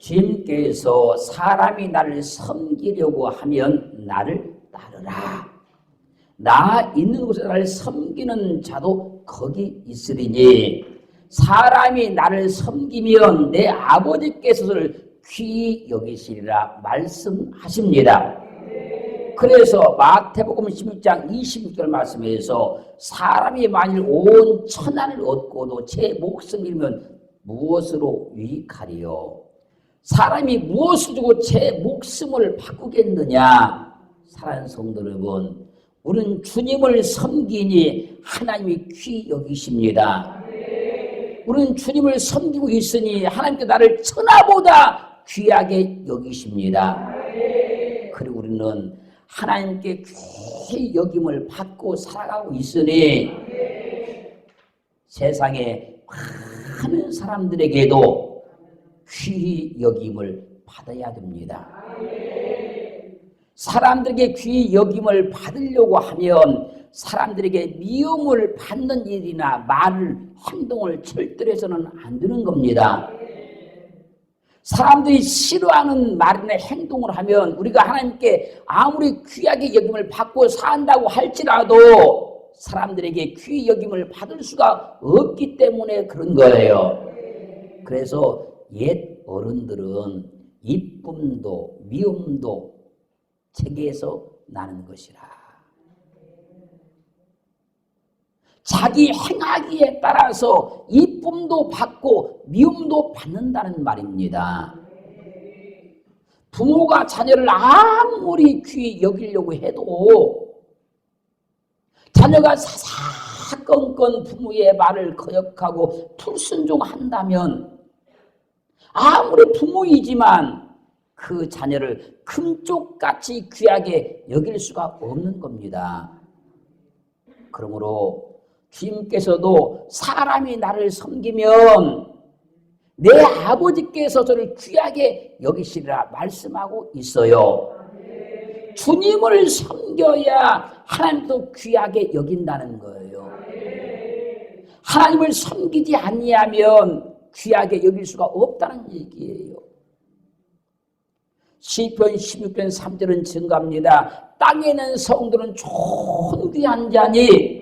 주님께서 사람이 나를 섬기려고 하면 나를 따르라. 나 있는 곳에 나를 섬기는 자도 거기 있으리니 사람이 나를 섬기면 내 아버지께서 그를 귀히 여기시리라 말씀하십니다. 그래서 마태복음 16장 26절 말씀에서 사람이 만일 온 천하를 얻고도 제 목숨을 잃으면 무엇으로 유익하리요? 사람이 무엇을 주고 제 목숨을 바꾸겠느냐? 사랑하는 성도 여러분, 우리는 주님을 섬기니 하나님이 귀히 여기십니다. 우리는 주님을 섬기고 있으니 하나님께 나를 천하보다 귀하게 여기십니다. 그리고 우리는 하나님께 귀히 여김을 받고 살아가고 있으니 세상에 많은 사람들에게도 귀히 여김을 받아야 됩니다. 사람들에게 귀히 여김을 받으려고 하면 사람들에게 미움을 받는 일이나 말을, 행동을 절대로 해서는 안 되는 겁니다. 사람들이 싫어하는 말이나 행동을 하면 우리가 하나님께 아무리 귀하게 여김을 받고 산다고 할지라도 사람들에게 귀히 여김을 받을 수가 없기 때문에 그런 거예요. 그래서 옛 어른들은 이쁨도 미움도 책에서 나는 것이라. 자기 행하기에 따라서 이쁨도 받고 미움도 받는다는 말입니다. 부모가 자녀를 아무리 귀히 여기려고 해도 자녀가 사사건건 부모의 말을 거역하고 불순종한다면 아무리 부모이지만 그 자녀를 금쪽같이 귀하게 여길 수가 없는 겁니다. 그러므로 주님께서도 사람이 나를 섬기면 내 아버지께서 저를 귀하게 여기시리라 말씀하고 있어요. 주님을 섬겨야 하나님도 귀하게 여긴다는 거예요. 하나님을 섬기지 아니하면 귀하게 여길 수가 없다는 얘기예요. 시편 16편 3절은 증가합니다. 땅에는 성도는 존귀한 자니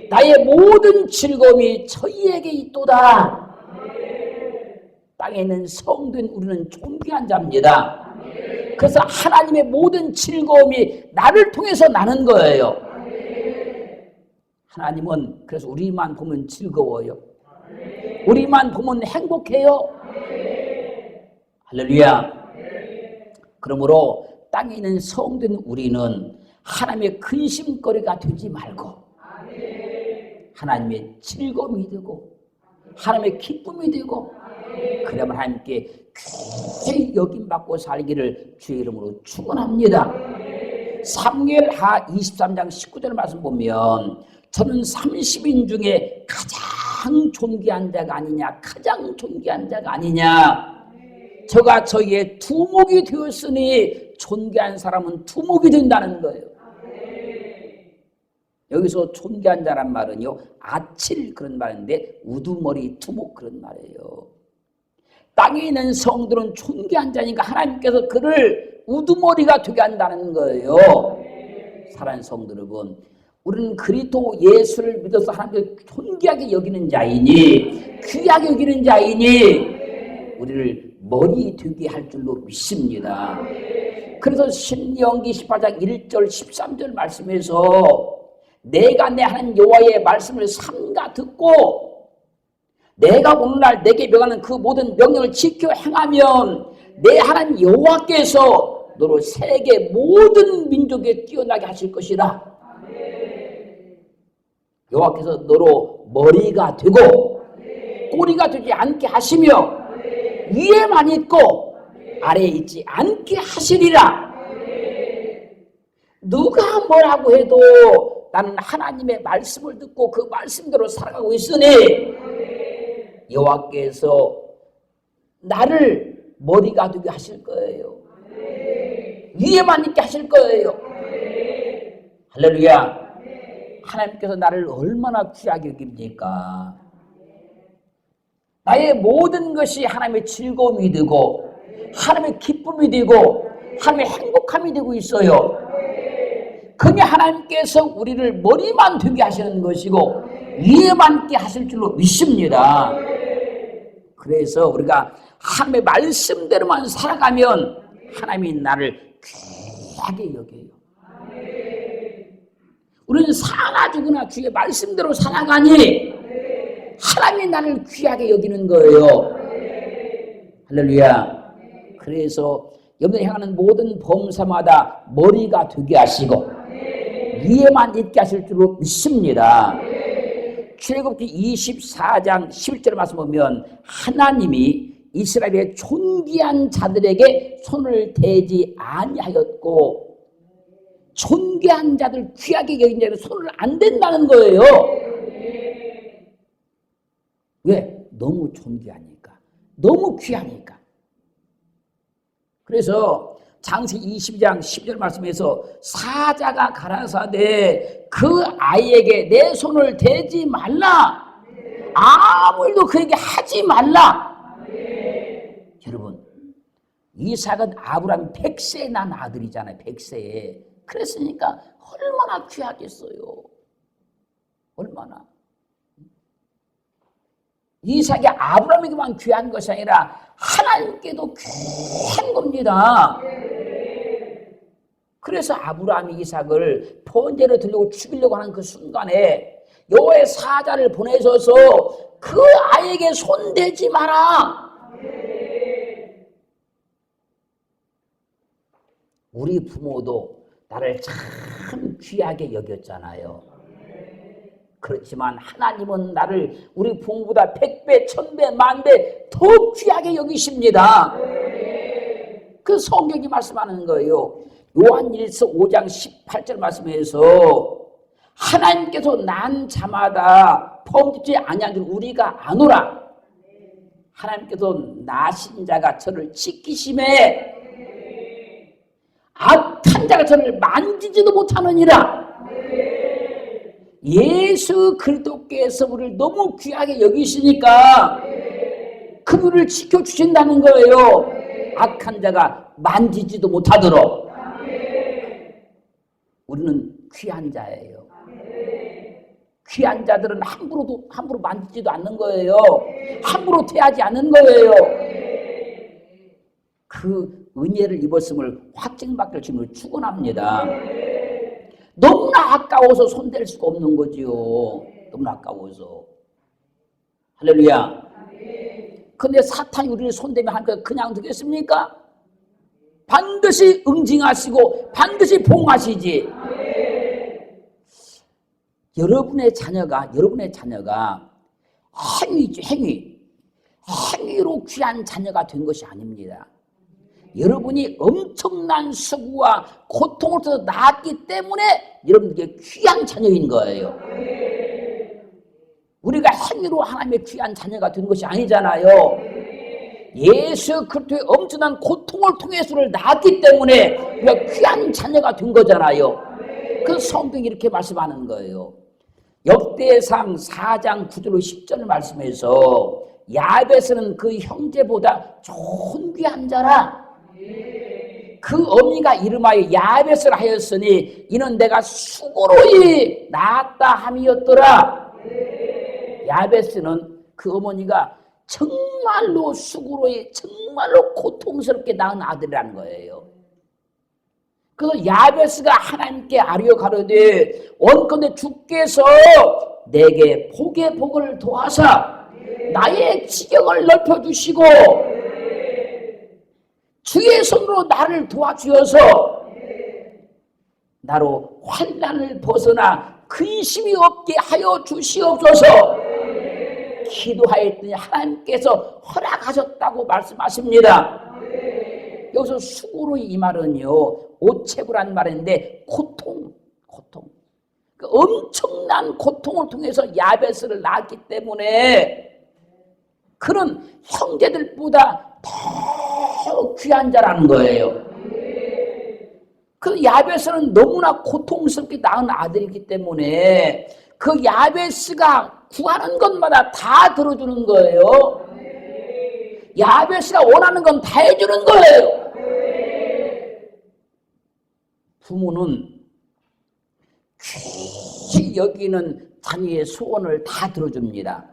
나의 모든 즐거움이 저희에게 있도다. 땅에는 성도인 우리는 존귀한 자입니다. 그래서 하나님의 모든 즐거움이 나를 통해서 나는 거예요. 하나님은 그래서 우리만 보면 즐거워요. 우리만 보면 행복해요. 할렐루야. 그러므로 땅에 있는 성도인 우리는 하나님의 근심거리가 되지 말고 하나님의 즐거움이 되고 하나님의 기쁨이 되고 그러면 하나님께 귀히 여김받고 살기를 주의 이름으로 축원합니다. 사무엘하 23장 19절 말씀 보면 저는 30인 중에 가장 존귀한 자가 아니냐, 가장 존귀한 자가 아니냐. 저가 저희의 두목이 되었으니 존귀한 사람은 두목이 된다는 거예요. 여기서 존귀한 자란 말은요, 아칠 그런 말인데 우두머리 두목 그런 말이에요. 땅에 있는 성들은 존귀한 자니까 하나님께서 그를 우두머리가 되게 한다는 거예요. 사랑하는 성도 여러분, 우리는 그리스도 예수를 믿어서 하나님께 존귀하게 여기는 자이니 귀하게 여기는 자이니 우리를 머리 되게 할 줄로 믿습니다. 그래서 신명기 18장 1절 13절 말씀에서 내가 내 하나님 여호와의 말씀을 삼가 듣고 내가 오늘날 내게 명하는 그 모든 명령을 지켜 행하면 내 하나님 여호와께서 너로 세계 모든 민족에 뛰어나게 하실 것이라. 여호와께서 너로 머리가 되고 꼬리가 되지 않게 하시며 위에만 있고 아래에 있지 않게 하시리라. 누가 뭐라고 해도 나는 하나님의 말씀을 듣고 그 말씀대로 살아가고 있으니 여호와께서 나를 머리가 되게 하실 거예요. 위에만 있게 하실 거예요. 할렐루야. 하나님께서 나를 얼마나 귀하게 여깁니까? 나의 모든 것이 하나님의 즐거움이 되고 하나님의 기쁨이 되고 하나님의 행복함이 되고 있어요. 그니 하나님께서 우리를 머리만 되게 하시는 것이고 위에만 있게 하실 줄로 믿습니다. 그래서 우리가 하나님의 말씀대로만 살아가면 하나님이 나를 귀하게 여겨요. 우리는 사나 죽으나 주의 말씀대로 살아가니 하나님이 나를 귀하게 여기는 거예요. 할렐루야. 그래서 여러분이 향하는 모든 범사마다 머리가 되게 하시고 위에만 있게 하실 줄로 믿습니다. 출애굽기 24장 11절 말씀 보면 하나님이 이스라엘의 존귀한 자들에게 손을 대지 아니하였고 존귀한 자들 귀하게 여긴 자들 손을 안 댄다는 거예요. 왜? 너무 존귀하니까. 너무 귀하니까. 그래서 창세기 22장 12절 말씀에서 사자가 가라사대 그 아이에게 내 손을 대지 말라. 아무 일도 그에게 하지 말라. 여러분, 이삭은 아브라함 100세에 난 아들이잖아요. 100세에. 그랬으니까 얼마나 귀하겠어요. 얼마나. 이삭이 아브라함에게만 귀한 것이 아니라 하나님께도 귀한 겁니다. 그래서 아브라함이 이삭을 번제로 들려고 죽이려고 하는 그 순간에 여호와의 사자를 보내셔서 그 아이에게 손대지 마라. 우리 부모도 나를 참 귀하게 여겼잖아요. 그렇지만 하나님은 나를 우리 부모보다 100배, 1000배, 10,000배 더 귀하게 여기십니다. 그 성경이 말씀하는 거예요. 요한일서 5장 18절 말씀에서 하나님께서 난 자마다 범죄치 아니한 줄 우리가 아노라. 하나님께서 나신 자가 저를 지키심에 악한 자가 저를 만지지도 못하느니라. 예수 그리스도께서 우리를 너무 귀하게 여기시니까 그분을 지켜주신다는 거예요. 악한 자가 만지지도 못하도록. 우리는 귀한 자예요. 귀한 자들은 함부로 만지지도 않는 거예요. 함부로 대하지 않는 거예요. 그 은혜를 입었음을 확증받길 주님을 축원합니다. 너무나 아까워서 손댈 수가 없는 거지요. 너무나 아까워서. 할렐루야. 근데 사탄이 우리를 손대면 하니까 그냥 되겠습니까? 반드시 응징하시고 반드시 봉하시지. 여러분의 자녀가 행위죠, 행위로 귀한 자녀가 된 것이 아닙니다. 여러분이 엄청난 수고와 고통을 통해서 낳았기 때문에 여러분에게 귀한 자녀인 거예요. 우리가 행위로 하나님의 귀한 자녀가 된 것이 아니잖아요. 예수 그리스도의 엄청난 고통을 통해서를 낳았기 때문에 우리가 귀한 자녀가 된 거잖아요. 그 성경이 이렇게 말씀하는 거예요. 역대상 4장 9절로 10절 말씀에서 야벳은 그 형제보다 존귀한 자라. 그 어미가 이름하여 야벳을 하였으니 이는 내가 수고로이 낳았다 함이었더라. 야벳은 그 어머니가 정말로 수고로이 정말로 고통스럽게 낳은 아들이라는 거예요. 그래서 야벳가 하나님께 아뢰어 가로되 원컨대 주께서 내게 복의 복을 도하사 나의 지경을 넓혀주시고 주의 손으로 나를 도와주어서 나로 환난을 벗어나 근심이 없게 하여 주시옵소서. 기도하였더니 하나님께서 허락하셨다고 말씀하십니다. 여기서 수고로 이 말은요, 오체구란 말인데 고통. 그 엄청난 고통을 통해서 야벳을 낳았기 때문에 그는 형제들보다 더 귀한 자라는 거예요. 그 야벳은 너무나 고통스럽게 낳은 아들이기 때문에 그 야베스가 구하는 것마다 다 들어주는 거예요. 야베스가 원하는 건 다 해주는 거예요. 부모는 귀히 여기는 자녀의 소원을 다 들어줍니다.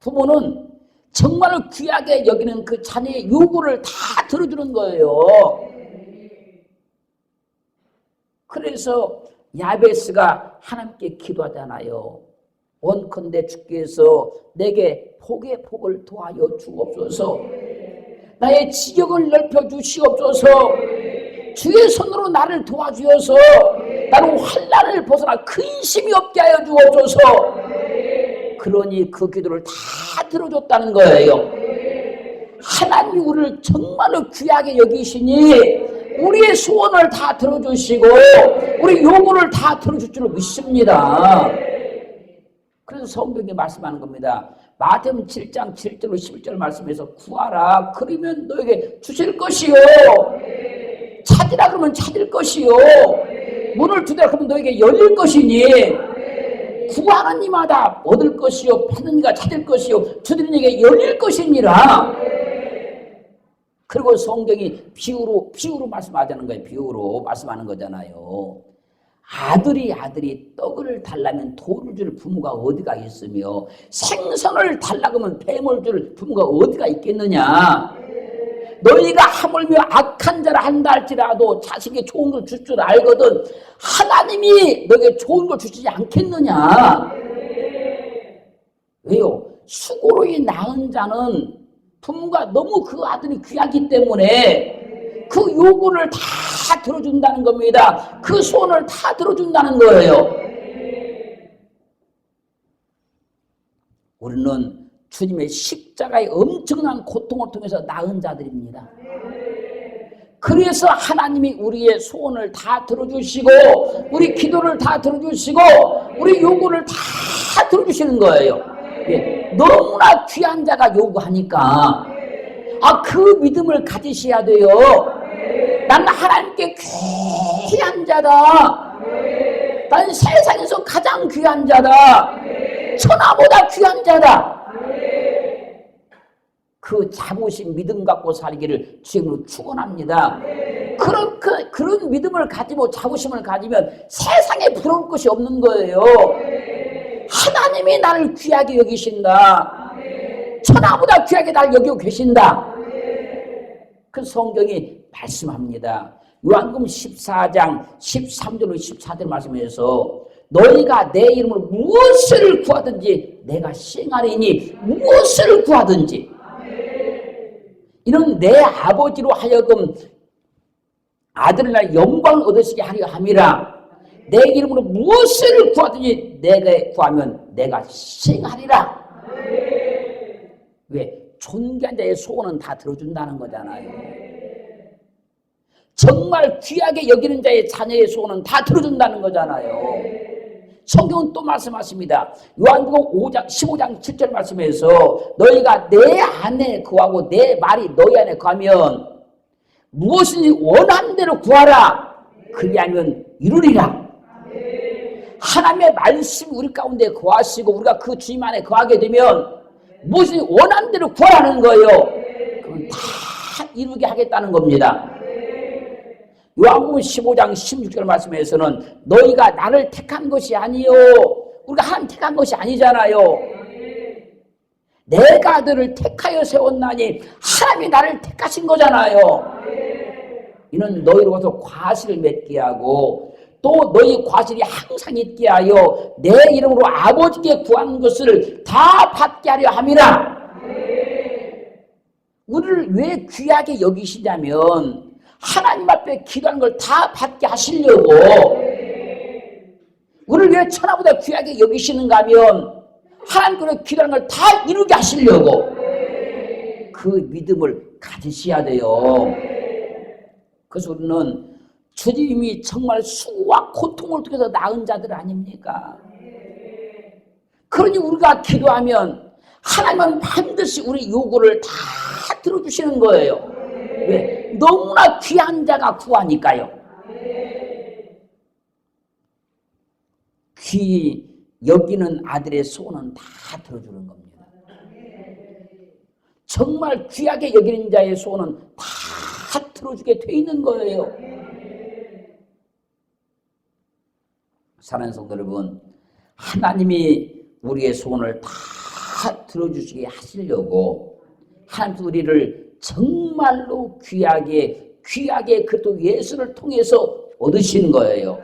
부모는 정말 귀하게 여기는 그 자녀의 요구를 다 들어주는 거예요. 그래서 야베스가 하나님께 기도하잖아요. 원컨대 주께서 내게 복의 복을 더하여 주옵소서. 나의 지경을 넓혀 주시옵소서. 주의 손으로 나를 도와주어서 나는 환난을 벗어나 근심이 없게 하여 주옵소서. 그러니 그 기도를 다 들어줬다는 거예요. 하나님이 우리를 정말로 귀하게 여기시니 우리의 소원을 다 들어주시고 우리 요구를 다 들어줄 줄 믿습니다. 그래서 성경이 말씀하는 겁니다. 마태복음 7장 7절로 11절 말씀에서 구하라 그러면 너에게 주실 것이요, 찾으라 그러면 찾을 것이요, 문을 두드라 그러면 너에게 열릴 것이니 구하는 이마다 얻을 것이요, 받는 이가 찾을 것이요, 두드리는 이에게 열릴 것이니라. 그리고 성경이 비유로 말씀하자는 거예요. 비유로 말씀하는 거잖아요. 아들이 떡을 달라면 돌을 줄 부모가 어디가 있으며 생선을 달라고 하면 뱀을 줄 부모가 어디가 있겠느냐. 너희가 하물며 악한 자라 한다 할지라도 자식이 좋은 걸 줄 줄 알거든 하나님이 너에게 좋은 걸 주시지 않겠느냐. 왜요? 수고로이 낳은 자는 부모가 너무 그 아들이 귀하기 때문에 그 요구를 다 들어준다는 겁니다. 그 소원을 다 들어준다는 거예요. 우리는 주님의 십자가의 엄청난 고통을 통해서 낳은 자들입니다. 그래서 하나님이 우리의 소원을 다 들어주시고 우리 기도를 다 들어주시고 우리 요구를 다 들어주시는 거예요. 너무나 귀한 자가 요구하니까 그 믿음을 가지셔야 돼요. 나는 하나님께 귀한 자다. 나는 세상에서 가장 귀한 자다. 천하보다 귀한 자다. 그 자부심 믿음 갖고 살기를 주님으로 축원합니다. 그런 믿음을 가지고 자부심을 가지면 세상에 부러울 것이 없는 거예요. 하나님이 나를 귀하게 여기신다. 천하보다 귀하게 나를 여기고 계신다. 그 성경이 말씀합니다. 요한복음 14장 13절로 14절 말씀에서 너희가 내 이름으로 무엇을 구하든지 내가 시행하리니 무엇을 구하든지 이는 내 아버지로 하여금 아들을 날 영광을 얻으시게 하려 함이라. 내 이름으로 무엇을 구하든지 내가 구하면 내가 시행하리라. 왜? 존귀한 자의 소원은 다 들어준다는 거잖아요. 정말 귀하게 여기는 자의 자녀의 소원은 다 들어준다는 거잖아요. 성경은 또 말씀하십니다. 요한복음 15장 7절 말씀에서 너희가 내 안에 거하고 내 말이 너희 안에 거하면 무엇이든지 원하는 대로 구하라. 그리하면 이루리라. 하나님의 말씀이 우리 가운데 거하시고 우리가 그 주님 안에 거하게 되면 무엇이든지 원하는 대로 구하라는 거예요. 그럼 다 이루게 하겠다는 겁니다. 요한복음 15장 16절 말씀에서는 너희가 나를 택한 것이 아니요, 우리가 하나님 택한 것이 아니잖아요. 내가 너를 택하여 세웠나니 하나님이 나를 택하신 거잖아요. 이는 너희로부터 과실을 맺게 하고 또 너희 과실이 항상 있게 하여 내 이름으로 아버지께 구하는 것을 다 받게 하려 함이라. 우리를 왜 귀하게 여기시냐면 하나님 앞에 기도하는 걸 다 받게 하시려고. 우리를 왜 천하보다 귀하게 여기시는가 하면 하나님께로 기도하는 걸 다 이루게 하시려고. 그 믿음을 가지셔야 돼요. 그래서 우리는 주님이 정말 수고와 고통을 통해서 낳은 자들 아닙니까? 그러니 우리가 기도하면 하나님은 반드시 우리 요구를 다 들어주시는 거예요. 왜? 너무나 귀한 자가 구하니까요. 귀히 여기는 아들의 소원은 다 들어주는 겁니다. 정말 귀하게 여기는 자의 소원은 다 들어주게 돼 있는 거예요. 사랑하는 성도 여러분, 하나님이 우리의 소원을 다 들어주시게 하시려고 하나님께서 우리를 정말로 귀하게 그도 예수를 통해서 얻으신 거예요.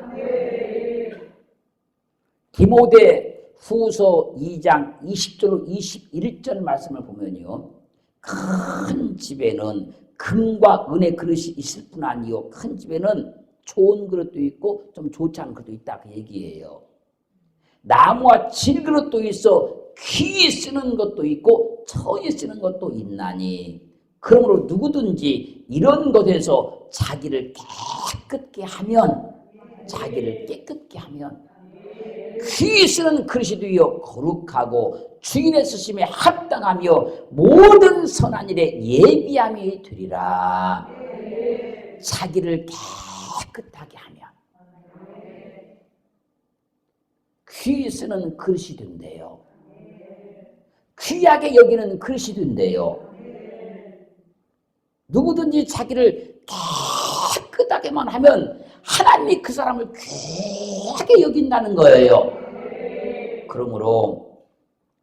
디모데 후서 2장 20절로 21절 말씀을 보면요, 큰 집에는 금과 은의 그릇이 있을 뿐 아니요, 큰 집에는 좋은 그릇도 있고 좀 좋지 않은 그릇도 있다, 그 얘기예요. 나무와 질그릇도 있어 귀히 쓰는 것도 있고 처에 쓰는 것도 있나니, 그러므로 누구든지 이런 것에서 자기를 깨끗게 하면 귀히 쓰는 그릇이 되어 거룩하고 주인의 쓰심에 합당하며 모든 선한 일에 예비함이 되리라. 자기를 깨끗하게 하면 귀히 쓰는 그릇이 된대요. 귀하게 여기는 그릇이 된대요. 누구든지 자기를 깨끗하게만 하면 하나님이 그 사람을 귀하게 여긴다는 거예요. 그러므로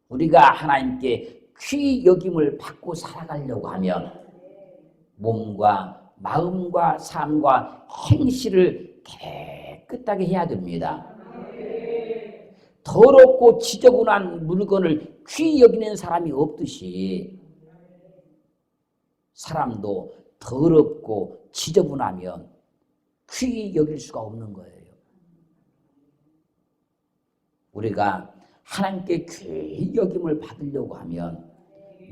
우리가 하나님께 귀히 여김을 받고 살아가려고 하면 몸과 마음과 삶과 행실을 깨끗하게 해야 됩니다. 더럽고 지저분한 물건을 귀히 여기는 사람이 없듯이 사람도 더럽고 지저분하면 귀히 여길 수가 없는 거예요. 우리가 하나님께 귀히 여김을 받으려고 하면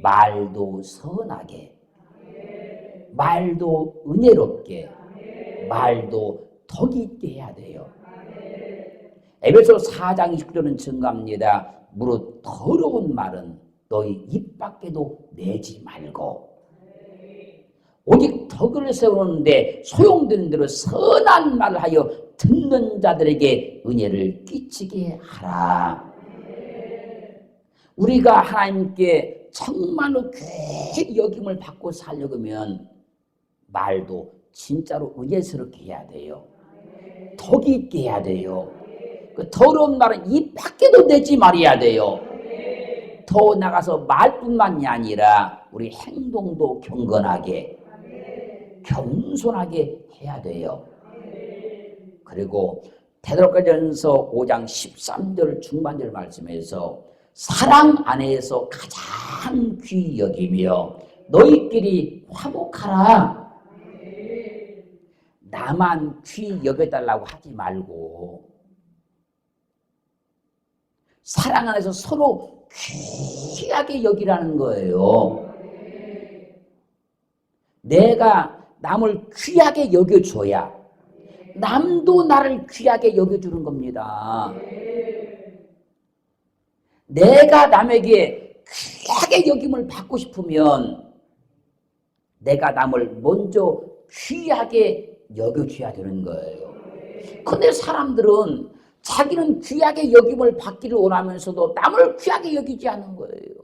말도 선하게, 말도 은혜롭게, 말도 덕이 있게 해야 돼요. 에베소 4장 20절은 증가합니다. 무릇 더러운 말은 너희 입 밖에도 내지 말고 오직 덕을 세우는데 소용되는 대로 선한 말을 하여 듣는 자들에게 은혜를 끼치게 하라. 우리가 하나님께 정말로 귀히 여김을 받고 살려고 하면 말도 진짜로 은혜스럽게 해야 돼요. 덕이 있게 해야 돼요. 그 더러운 말은 입 밖에도 내지 말아야 돼요. 더 나가서 말뿐만이 아니라 우리 행동도 경건하게, 겸손하게 해야 돼요. 그리고 베드로전서 5장 13절 중반절 말씀에서 사랑 안에서 가장 귀히 여기며 너희끼리 화목하라. 나만 귀히 여겨달라고 하지 말고 사랑 안에서 서로 귀하게 여기라는 거예요. 내가 남을 귀하게 여겨줘야 남도 나를 귀하게 여겨주는 겁니다. 내가 남에게 귀하게 여김을 받고 싶으면 내가 남을 먼저 귀하게 여겨줘야 되는 거예요. 근데 사람들은 자기는 귀하게 여김을 받기를 원하면서도 남을 귀하게 여기지 않는 거예요.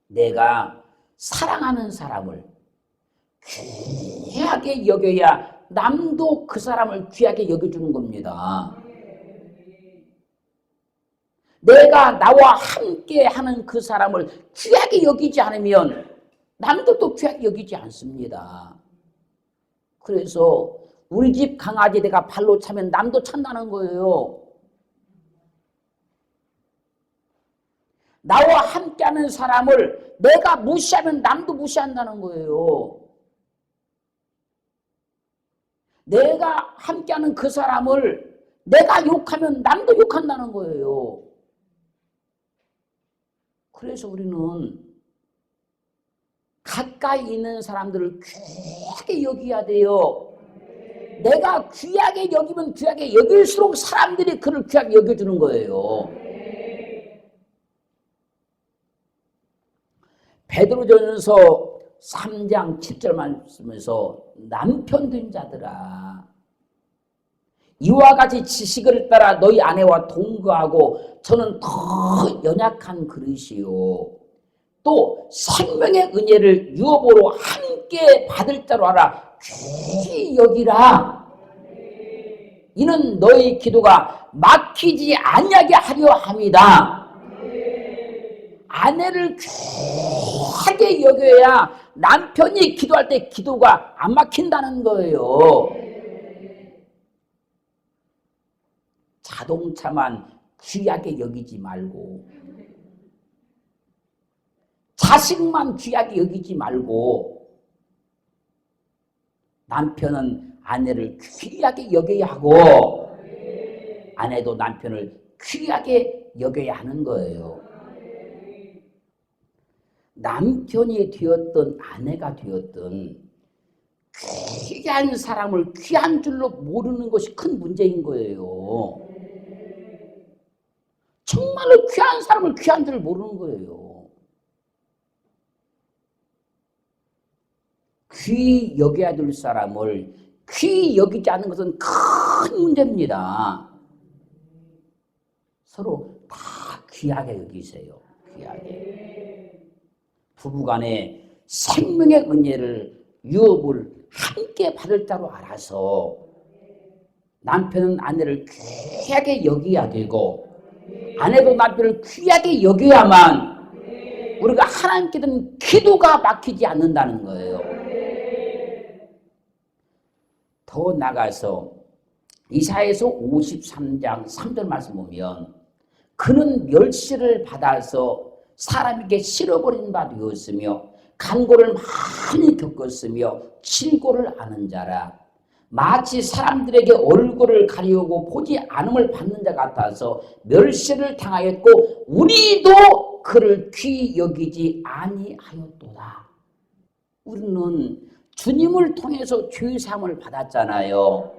내가 사랑하는 사람을 귀하게 여겨야 남도 그 사람을 귀하게 여겨주는 겁니다. 내가 나와 함께 하는 그 사람을 귀하게 여기지 않으면 남들도 귀하게 여기지 않습니다. 그래서 우리 집 강아지 내가 발로 차면 남도 찬다는 거예요. 나와 함께하는 사람을 내가 무시하면 남도 무시한다는 거예요. 내가 함께하는 그 사람을 내가 욕하면 남도 욕한다는 거예요. 그래서 우리는 가까이 있는 사람들을 귀하게 여겨야 돼요. 내가 귀하게 여기면 귀하게 여길수록 사람들이 그를 귀하게 여겨주는 거예요. 베드로전서 3장 7절 말씀에서 남편 된 자들아 이와 같이 지식을 따라 너희 아내와 동거하고 저는 더 연약한 그릇이요 또 생명의 은혜를 유업으로 함께 받을 자로 알아 귀히 여기라. 이는 너희 기도가 막히지 아니하게 하려 함이다. 아내를 귀하게 여겨야 남편이 기도할 때 기도가 안 막힌다는 거예요. 자동차만 귀하게 여기지 말고 자식만 귀하게 여기지 말고 남편은 아내를 귀하게 여겨야 하고 아내도 남편을 귀하게 여겨야 하는 거예요. 남편이 되었든 아내가 되었든 귀한 사람을 귀한 줄로 모르는 것이 큰 문제인 거예요. 정말로 귀한 사람을 귀한 줄 모르는 거예요. 귀히 여겨야 될 사람을 귀히 여기지 않는 것은 큰 문제입니다. 서로 다 귀하게 여기세요. 귀하게. 부부간에 생명의 은혜를 유업을 함께 받을 자로 알아서 남편은 아내를 귀하게 여겨야 되고 아내도 남편을 귀하게 여겨야만 우리가 하나님께 드린 기도가 막히지 않는다는 거예요. 더 나가서 이사야서 53장 3절 말씀 보면 그는 멸시를 받아서 사람에게 실어버린 바 되었으며 간고를 많이 겪었으며 질고를 아는 자라. 마치 사람들에게 얼굴을 가리우고 보지 않음을 받는 자 같아서 멸시를 당하였고 우리도 그를 귀히 여기지 아니하였도다. 우리는 주님을 통해서 죄 사함을 받았잖아요.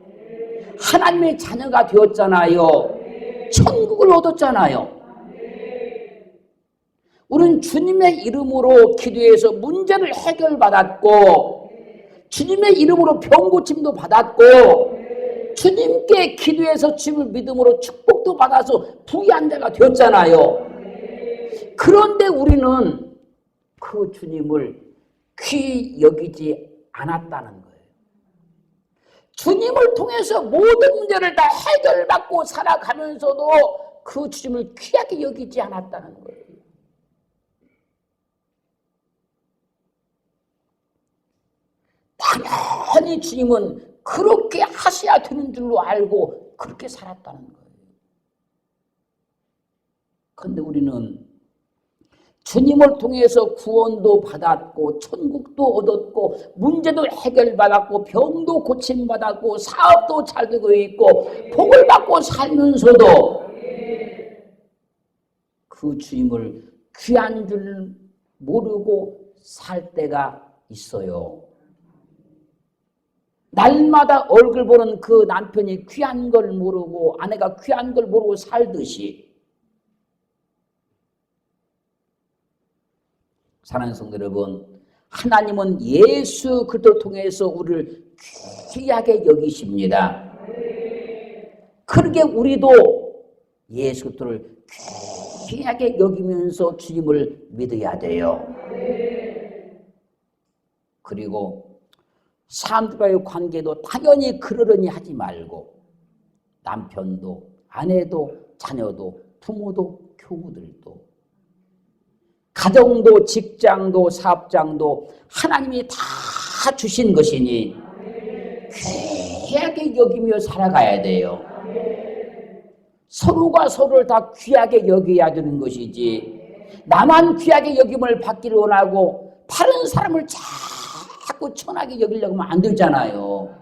하나님의 자녀가 되었잖아요. 천국을 얻었잖아요. 우리는 주님의 이름으로 기도해서 문제를 해결받았고 주님의 이름으로 병고침도 받았고 주님께 기도해서 주님을 믿음으로 축복도 받아서 부유한 자가 되었잖아요. 그런데 우리는 그 주님을 귀히 여기지 않았다는 거예요. 주님을 통해서 모든 문제를 다 해결받고 살아가면서도 그 주님을 귀하게 여기지 않았다는 거예요. 당연히 주님은 그렇게 하셔야 되는 줄로 알고 그렇게 살았다는 거예요. 그런데 우리는 주님을 통해서 구원도 받았고 천국도 얻었고 문제도 해결받았고 병도 고침받았고 사업도 잘 되고 있고 복을 받고 살면서도 그 주님을 귀한 줄 모르고 살 때가 있어요. 날마다 얼굴 보는 그 남편이 귀한 걸 모르고 아내가 귀한 걸 모르고 살듯이 사랑하는 성도 여러분, 하나님은 예수 그리스도를 통해서 우리를 귀하게 여기십니다. 그렇게 우리도 예수 그리스도를 귀하게 여기면서 주님을 믿어야 돼요. 그리고 사람들과의 관계도 당연히 그러려니 하지 말고 남편도 아내도 자녀도 부모도 교우들도 가정도 직장도 사업장도 하나님이 다 주신 것이니 귀하게 여기며 살아가야 돼요. 서로가 서로를 다 귀하게 여겨야 되는 것이지 나만 귀하게 여김을 받기를 원하고 다른 사람을 자꾸 천하게 여기려고 하면 안 되잖아요.